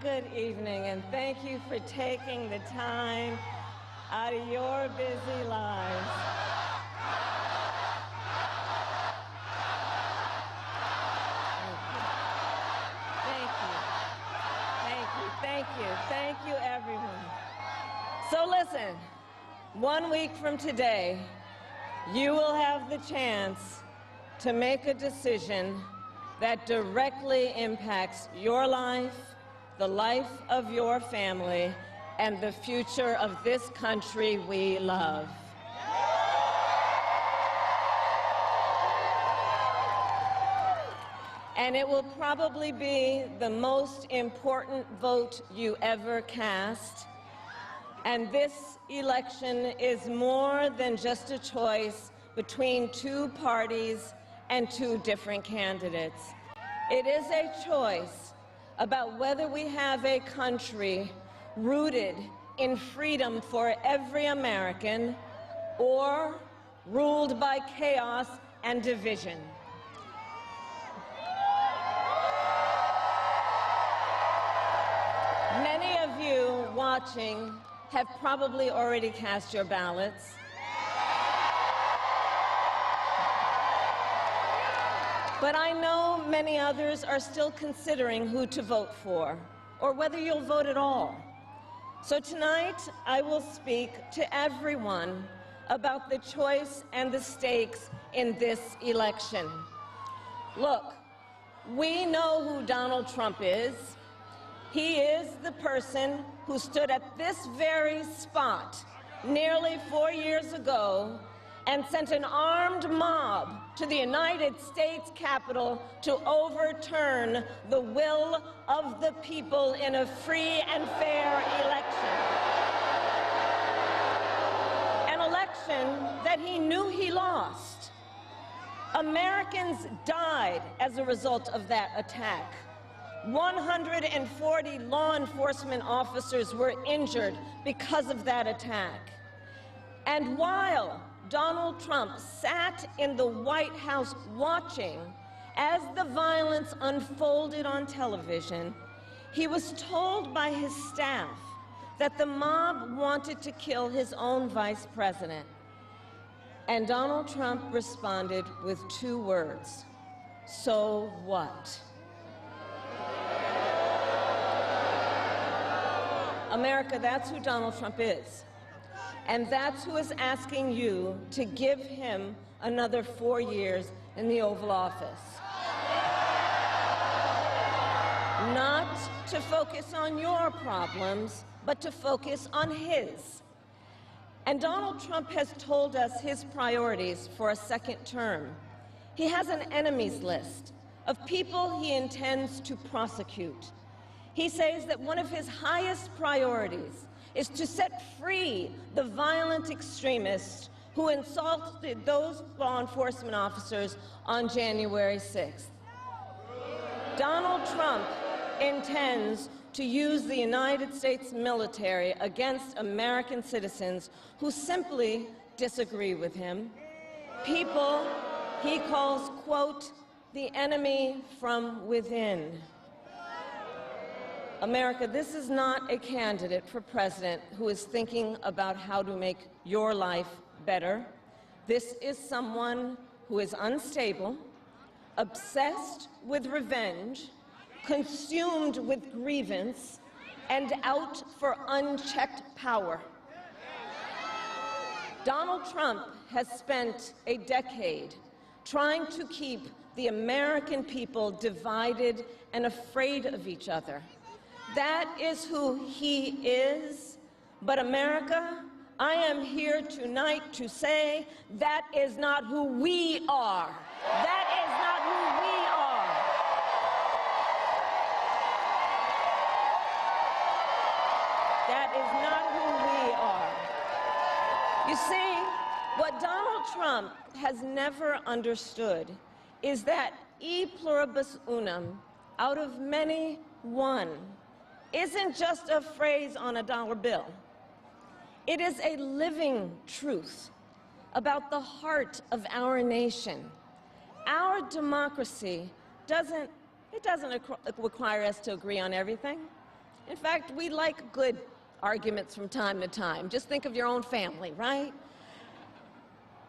good evening, and thank you for taking the time out of your busy lives. Thank you, everyone. So listen, 1 week from today, you will have the chance to make a decision that directly impacts your life, the life of your family, and the future of this country we love. And it will probably be the most important vote you ever cast. And this election is more than just a choice between two parties and two different candidates. It is a choice about whether we have a country rooted in freedom for every American or ruled by chaos and division. Many of you watching have probably already cast your ballots. But I know many others are still considering who to vote for, or whether you'll vote at all. So tonight, I will speak to everyone about the choice and the stakes in this election. Look, we know who Donald Trump is. He is the person who stood at this very spot nearly 4 years ago and sent an armed mob to the United States Capitol to overturn the will of the people in a free and fair election. An election that he knew he lost. Americans died as a result of that attack. 140 law enforcement officers were injured because of that attack. And while Donald Trump sat in the White House watching as the violence unfolded on television, he was told by his staff that the mob wanted to kill his own vice president. And Donald Trump responded with 2 words: "So what?" America, that's who Donald Trump is. And that's who is asking you to give him another 4 years in the Oval Office. Not to focus on your problems, but to focus on his. And Donald Trump has told us his priorities for a second term. He has an enemies list of people he intends to prosecute. He says that one of his highest priorities is to set free the violent extremists who insulted those law enforcement officers on January 6th. Donald Trump intends to use the United States military against American citizens who simply disagree with him. People he calls, quote, "the enemy from within." America, this is not a candidate for president who is thinking about how to make your life better. This is someone who is unstable, obsessed with revenge, consumed with grievance, and out for unchecked power. Donald Trump has spent a decade trying to keep the American people divided and afraid of each other. That is who he is. But America, I am here tonight to say that is not who we are. That is not who we are. That is not who we are. You see, what Donald Trump has never understood is that e pluribus unum, out of many, one, isn't just a phrase on a dollar bill. It is a living truth about the heart of our nation. Our democracy doesn't require us to agree on everything. In fact, we like good arguments from time to time. Just think of your own family, right?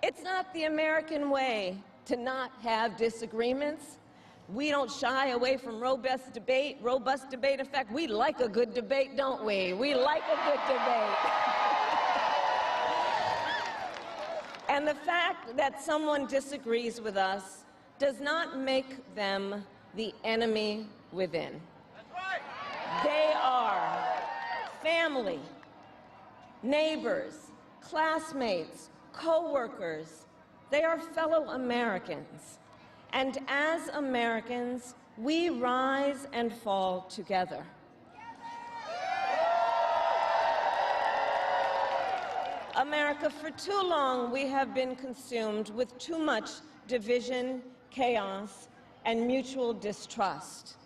It's not the American way to not have disagreements. We don't shy away from robust debate. In fact, we like a good debate, don't we? We like a good debate. And the fact that someone disagrees with us does not make them the enemy within. They are family, neighbors, classmates, co-workers. They are fellow Americans. And as Americans, we rise and fall together. America, for too long, we have been consumed with too much division, chaos, and mutual distrust.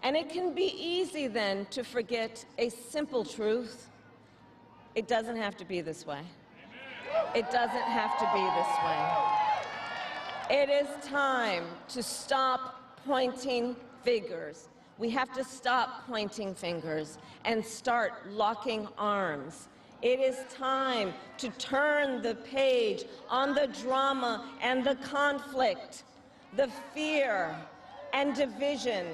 And it can be easy then to forget a simple truth. It doesn't have to be this way. It doesn't have to be this way. It is time to stop pointing fingers. We have to stop pointing fingers and start locking arms. It is time to turn the page on the drama and the conflict, the fear and division.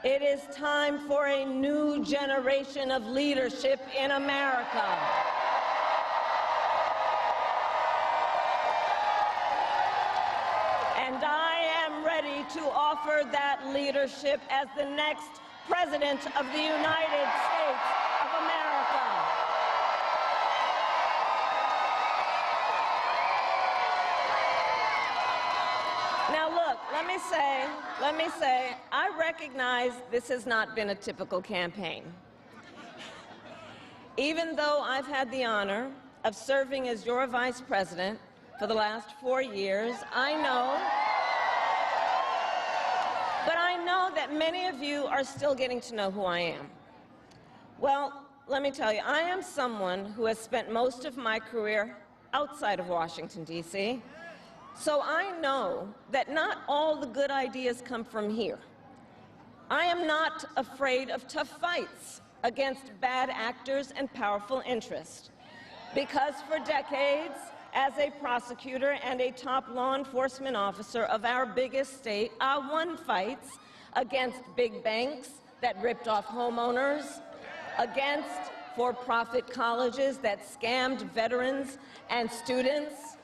It is time for a new generation of leadership in America. And I am ready to offer that leadership as the next President of the United States of America. Now look, let me say, I recognize this has not been a typical campaign. Even though I've had the honor of serving as your vice president for the last 4 years, I know that many of you are still getting to know who I am. Well, let me tell you, I am someone who has spent most of my career outside of Washington, D.C., so I know that not all the good ideas come from here. I am not afraid of tough fights against bad actors and powerful interests, because for decades, as a prosecutor and a top law enforcement officer of our biggest state, I won fights against big banks that ripped off homeowners, against for-profit colleges that scammed veterans and students,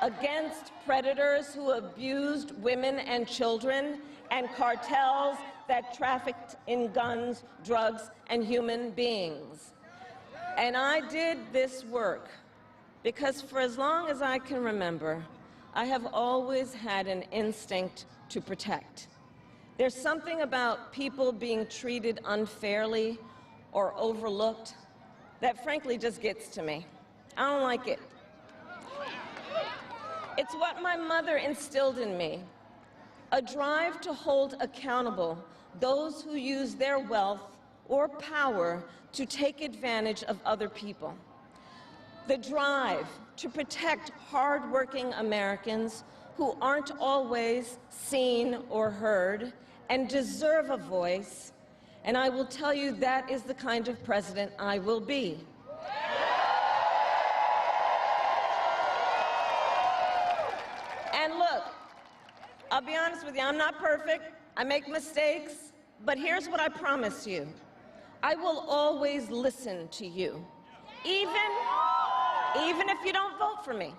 against predators who abused women and children, and cartels that trafficked in guns, drugs, and human beings. And I did this work because for as long as I can remember, I have always had an instinct to protect. There's something about people being treated unfairly or overlooked that frankly just gets to me. I don't like it. It's what my mother instilled in me, a drive to hold accountable those who use their wealth or power to take advantage of other people. The drive to protect hardworking Americans who aren't always seen or heard and deserve a voice, and I will tell you that is the kind of president I will be. And look, I'll be honest with you, I'm not perfect, I make mistakes, but here's what I promise you. I will always listen to you, even if you don't vote for me.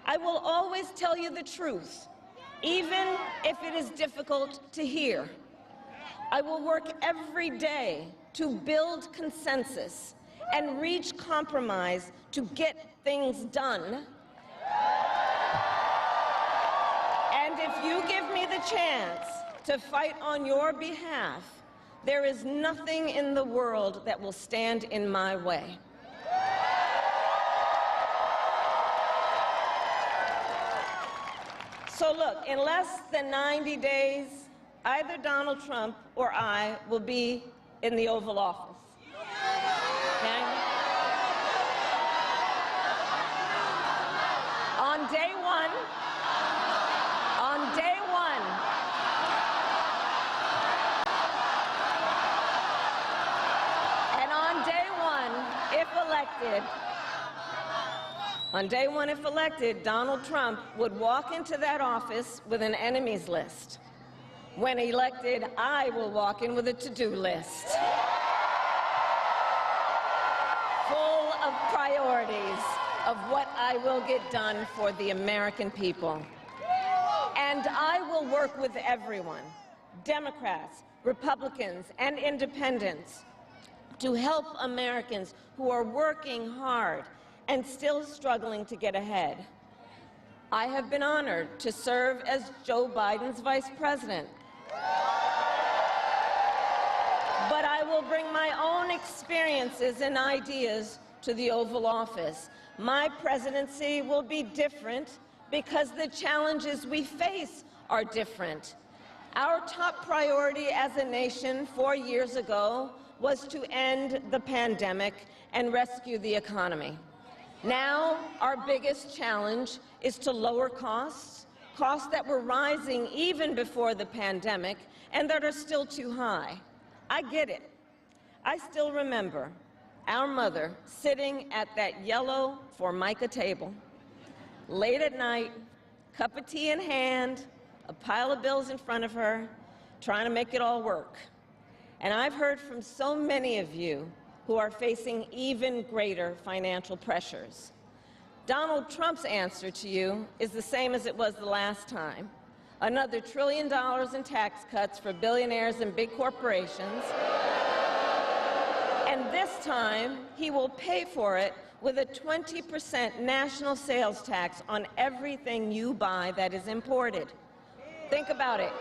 I will always tell you the truth, even if it is difficult to hear. I will work every day to build consensus and reach compromise to get things done. And if you give me the chance to fight on your behalf, there is nothing in the world that will stand in my way. So look, in less than 90 days, either Donald Trump or I will be in the Oval Office. Okay? On day one, On day one, if elected, Donald Trump would walk into that office with an enemies list. When elected, I will walk in with a to-do list full of priorities of what I will get done for the American people. And I will work with everyone, Democrats, Republicans, and independents, to help Americans who are working hard and still struggling to get ahead. I have been honored to serve as Joe Biden's vice president. But I will bring my own experiences and ideas to the Oval Office. My presidency will be different because the challenges we face are different. Our top priority as a nation 4 years ago was to end the pandemic and rescue the economy. Now, our biggest challenge is to lower costs that were rising even before the pandemic and that are still too high. I get it. I still remember our mother sitting at that yellow Formica table, late at night, cup of tea in hand, a pile of bills in front of her, trying to make it all work. And I've heard from so many of you who are facing even greater financial pressures. Donald Trump's answer to you is the same as it was the last time. Another $1 trillion in tax cuts for billionaires and big corporations. And this time, he will pay for it with a 20% national sales tax on everything you buy that is imported. Think about it.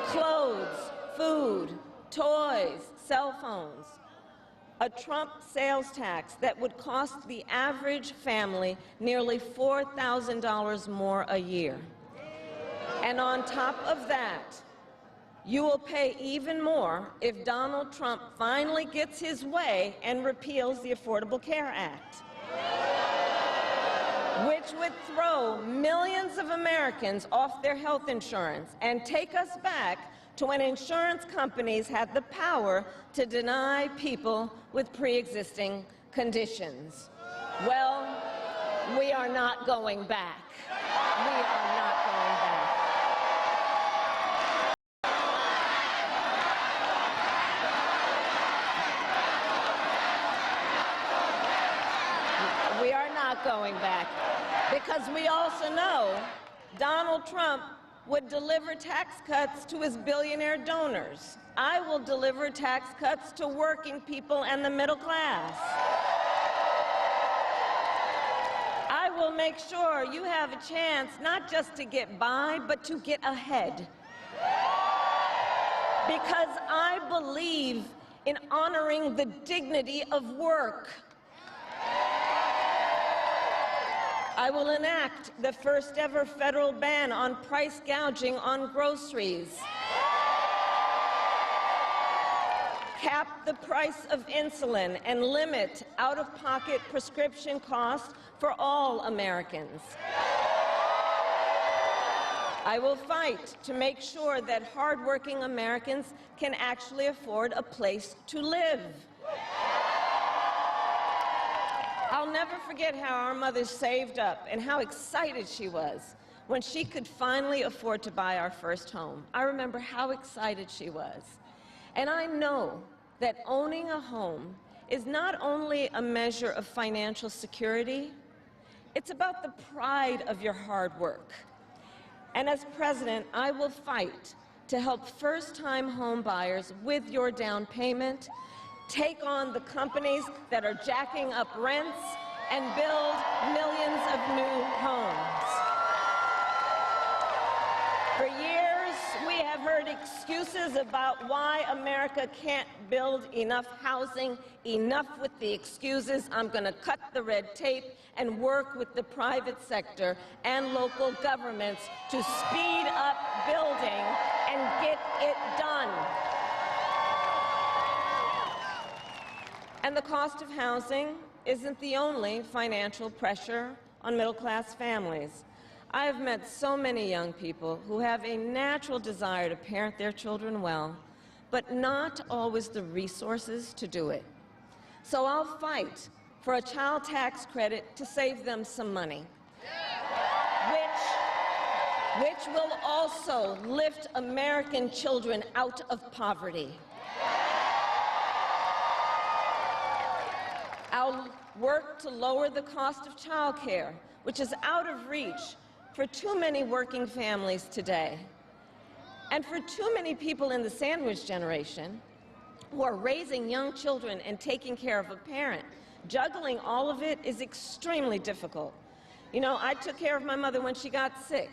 Clothes, food, toys, cell phones. A Trump sales tax that would cost the average family nearly $4,000 more a year. And on top of that, you will pay even more if Donald Trump finally gets his way and repeals the Affordable Care Act, which would throw millions of Americans off their health insurance and take us back to when insurance companies had the power to deny people with pre-existing conditions. Well, we are not going back. We are not going back. We are not going back, because we also know Donald Trump would deliver tax cuts to his billionaire donors. I will deliver tax cuts to working people and the middle class. I will make sure you have a chance not just to get by, but to get ahead. Because I believe in honoring the dignity of work. I will enact the first ever federal ban on price gouging on groceries, cap the price of insulin, and limit out-of-pocket prescription costs for all Americans. I will fight to make sure that hardworking Americans can actually afford a place to live. I'll never forget how our mother saved up and how excited she was when she could finally afford to buy our first home. I remember how excited she was. And I know that owning a home is not only a measure of financial security, it's about the pride of your hard work. And as president, I will fight to help first-time home buyers with your down payment, take on the companies that are jacking up rents, and build millions of new homes. For years, we have heard excuses about why America can't build enough housing. Enough with the excuses. I'm going to cut the red tape and work with the private sector and local governments to speed up building and get it done. And the cost of housing isn't the only financial pressure on middle-class families. I have met so many young people who have a natural desire to parent their children well, but not always the resources to do it. So I'll fight for a child tax credit to save them some money, which will also lift American children out of poverty. I'll work to lower the cost of child care, which is out of reach for too many working families today. And for too many people in the sandwich generation who are raising young children and taking care of a parent, juggling all of it is extremely difficult. You know, I took care of my mother when she got sick,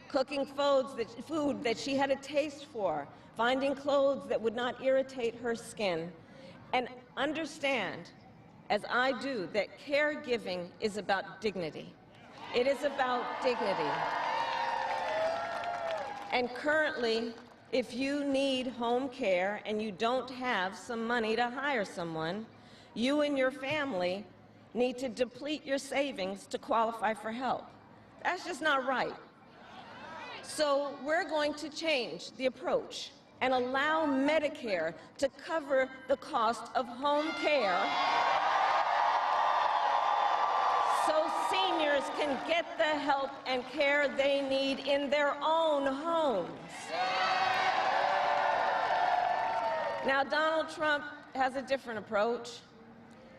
cooking food that she had a taste for, finding clothes that would not irritate her skin, and understand, as I do, that caregiving is about dignity. It is about dignity. And currently, if you need home care and you don't have some money to hire someone, you and your family need to deplete your savings to qualify for help. That's just not right. So we're going to change the approach and allow Medicare to cover the cost of home care so seniors can get the help and care they need in their own homes. Now, Donald Trump has a different approach.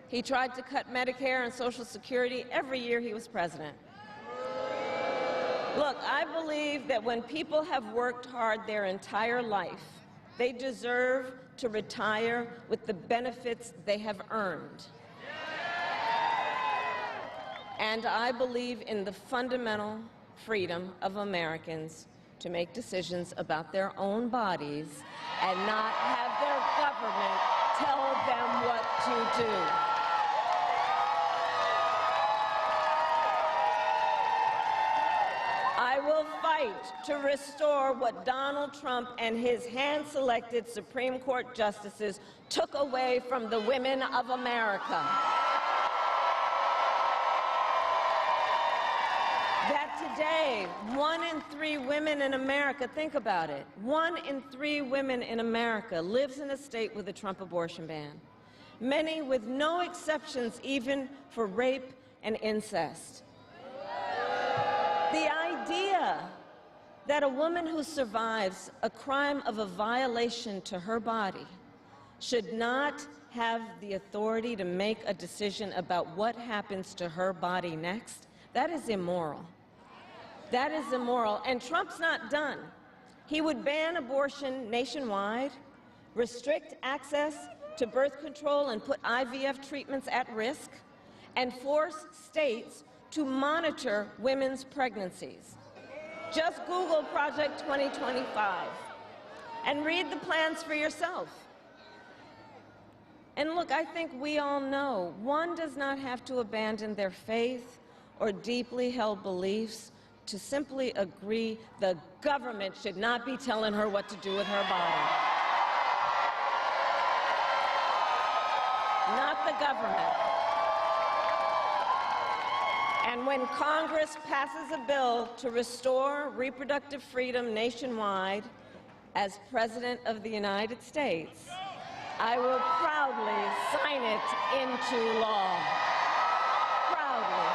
He tried to cut Medicare and Social Security every year he was president. Look, I believe that when people have worked hard their entire life, they deserve to retire with the benefits they have earned. And I believe in the fundamental freedom of Americans to make decisions about their own bodies and not have their government tell them what to do. I will fight to restore what Donald Trump and his hand-selected Supreme Court justices took away from the women of America. That today, 1 in 3 women in America, think about it, 1 in 3 women in America lives in a state with a Trump abortion ban, many with no exceptions even for rape and incest. The idea that a woman who survives a crime of a violation to her body should not have the authority to make a decision about what happens to her body next, that is immoral. That is immoral. And Trump's not done. He would ban abortion nationwide, restrict access to birth control and put IVF treatments at risk, and force states to monitor women's pregnancies. Just Google Project 2025 and read the plans for yourself. And look, I think we all know one does not have to abandon their faith or deeply held beliefs to simply agree the government should not be telling her what to do with her body. Not the government. And when Congress passes a bill to restore reproductive freedom nationwide, as President of the United States, I will proudly sign it into law. Proudly.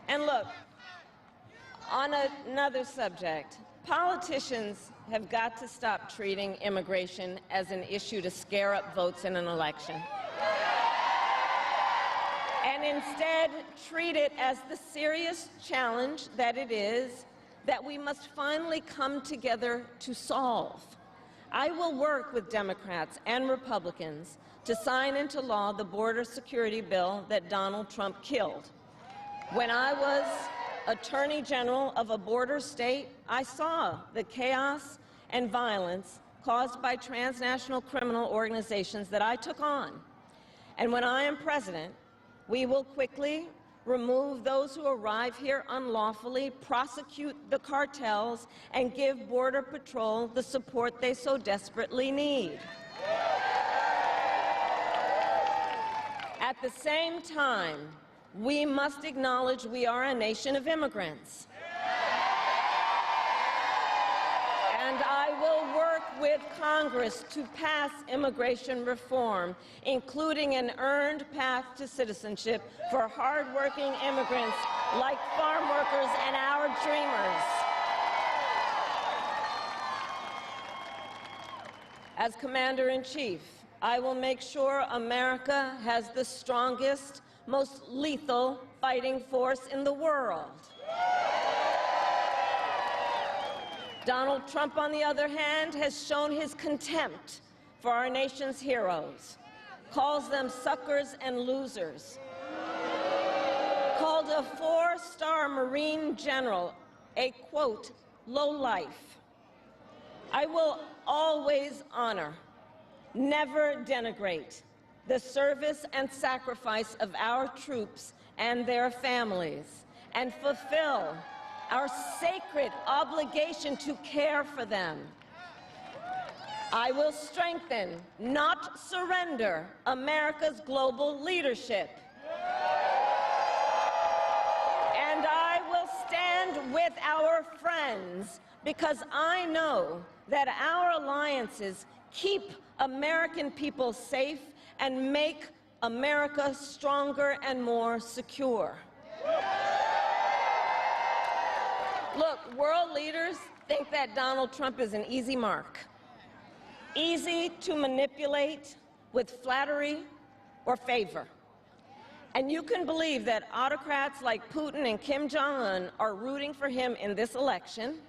And look, on another subject, politicians have got to stop treating immigration as an issue to scare up votes in an election, and instead treat it as the serious challenge that it is that we must finally come together to solve. I will work with Democrats and Republicans to sign into law the border security bill that Donald Trump killed. When I was Attorney General of a border state, I saw the chaos and violence caused by transnational criminal organizations that I took on. And when I am president, we will quickly remove those who arrive here unlawfully, prosecute the cartels, and give Border Patrol the support they so desperately need. At the same time, we must acknowledge we are a nation of immigrants. And I will work with Congress to pass immigration reform, including an earned path to citizenship for hardworking immigrants like farm workers and our dreamers. As Commander-in-Chief, I will make sure America has the strongest, most lethal fighting force in the world. Donald Trump, on the other hand, has shown his contempt for our nation's heroes, calls them suckers and losers, called a four-star Marine general a, quote, lowlife. I will always honor, never denigrate, the service and sacrifice of our troops and their families, and fulfill our sacred obligation to care for them. I will strengthen, not surrender, America's global leadership. And I will stand with our friends because I know that our alliances keep American people safe and make America stronger and more secure. Look, world leaders think that Donald Trump is an easy mark, easy to manipulate with flattery or favor. And you can believe that autocrats like Putin and Kim Jong-un are rooting for him in this election.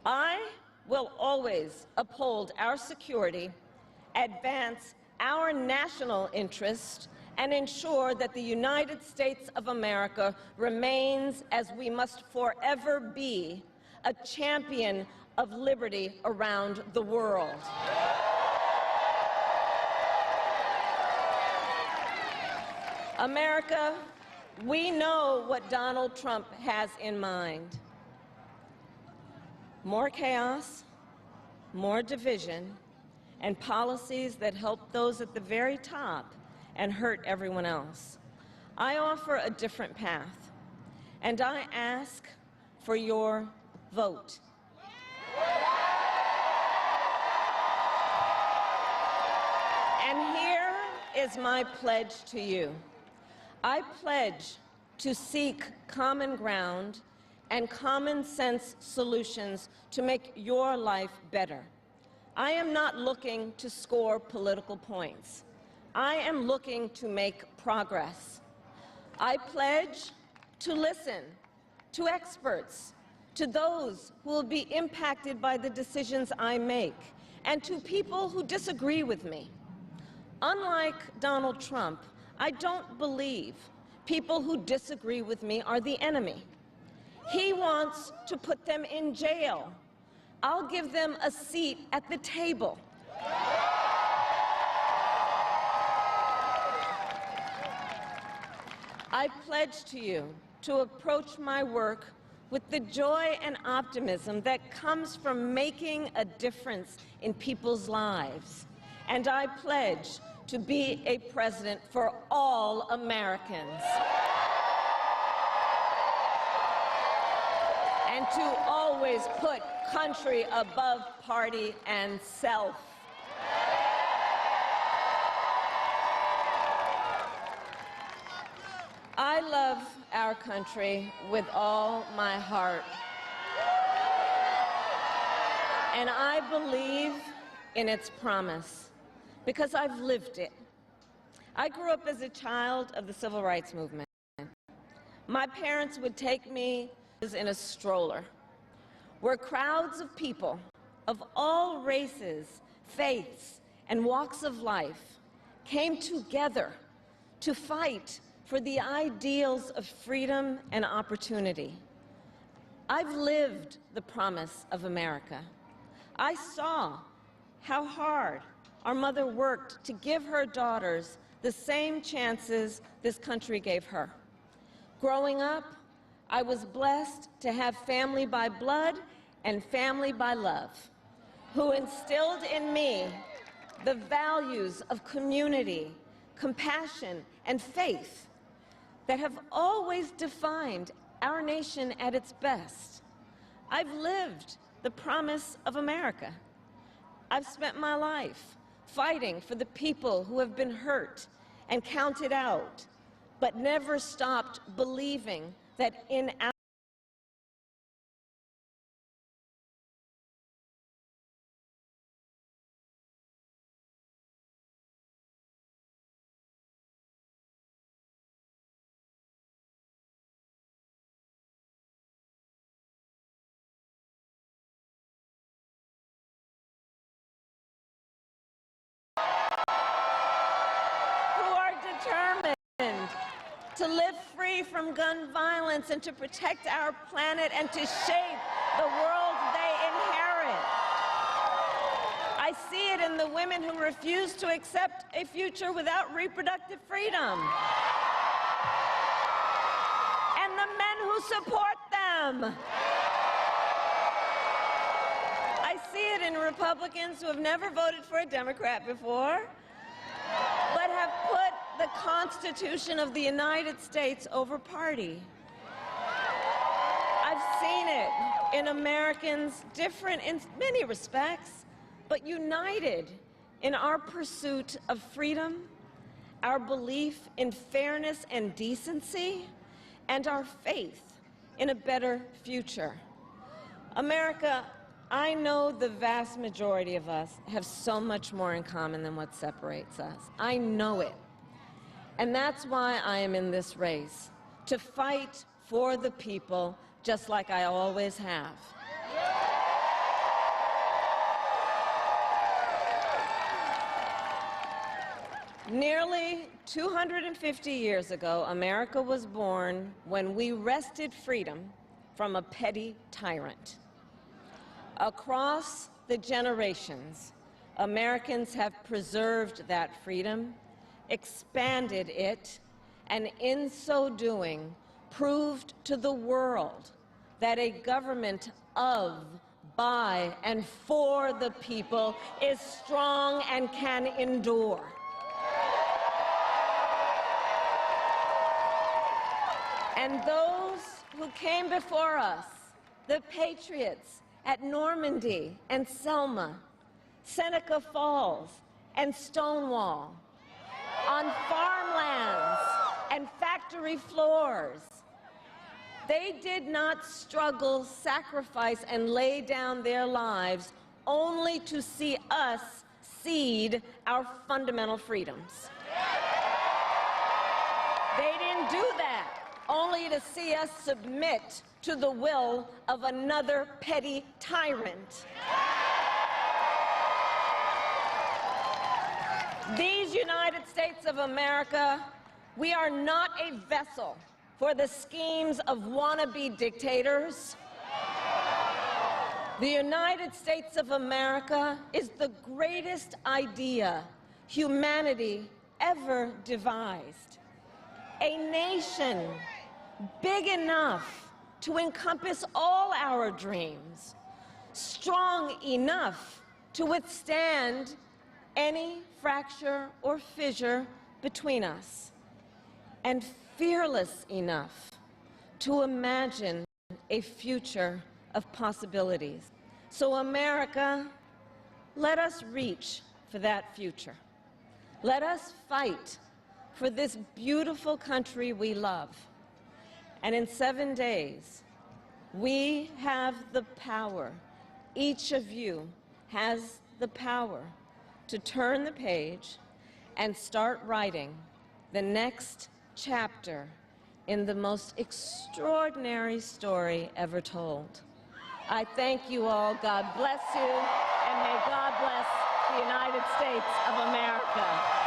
I will always uphold our security, advance our national interest, and ensure that the United States of America remains, as we must forever be, a champion of liberty around the world. America, we know what Donald Trump has in mind. More chaos, more division, and policies that help those at the very top and hurt everyone else. I offer a different path, and I ask for your vote. And here is my pledge to you. I pledge to seek common ground and common sense solutions to make your life better. I am not looking to score political points. I am looking to make progress. I pledge to listen to experts, to those who will be impacted by the decisions I make, and to people who disagree with me. Unlike Donald Trump, I don't believe people who disagree with me are the enemy. He wants to put them in jail. I'll give them a seat at the table. I pledge to you to approach my work with the joy and optimism that comes from making a difference in people's lives. And I pledge to be a president for all Americans. And to always put country above party and self. I love our country with all my heart. And I believe in its promise because I've lived it. I grew up as a child of the Civil Rights Movement. My parents would take me in a stroller where crowds of people of all races, faiths, and walks of life came together to fight for the ideals of freedom and opportunity. I've lived the promise of America. I saw how hard our mother worked to give her daughters the same chances this country gave her. Growing up, I was blessed to have family by blood and family by love, who instilled in me the values of community, compassion, and faith that have always defined our nation at its best. I've lived the promise of America. I've spent my life fighting for the people who have been hurt and counted out, but never stopped believing that in our determined to live free from gun violence and to protect our planet and to shape the world they inherit. I see it in the women who refuse to accept a future without reproductive freedom, and the men who support them. I see it in Republicans who have never voted for a Democrat before, but have put the Constitution of the United States over party. I've seen it in Americans different in many respects, but united in our pursuit of freedom, our belief in fairness and decency, and our faith in a better future. America, I know the vast majority of us have so much more in common than what separates us. I know it. And that's why I am in this race, to fight for the people, just like I always have. Nearly 250 years ago, America was born when we wrested freedom from a petty tyrant. Across the generations, Americans have preserved that freedom, expanded it, and in so doing, proved to the world that a government of, by, and for the people is strong and can endure. And those who came before us, the patriots at Normandy and Selma, Seneca Falls and Stonewall, on farmlands and factory floors, they did not struggle, sacrifice, and lay down their lives only to see us cede our fundamental freedoms. They didn't do that only to see us submit to the will of another petty tyrant. These United States of America, we are not a vessel for the schemes of wannabe dictators. The United States of America is the greatest idea humanity ever devised. A nation big enough to encompass all our dreams, strong enough to withstand any fracture or fissure between us, and fearless enough to imagine a future of possibilities. So America, let us reach for that future. Let us fight for this beautiful country we love. And in 7 days, we have the power, each of you has the power to turn the page and start writing the next chapter in the most extraordinary story ever told. I thank you all. God bless you, and may God bless the United States of America.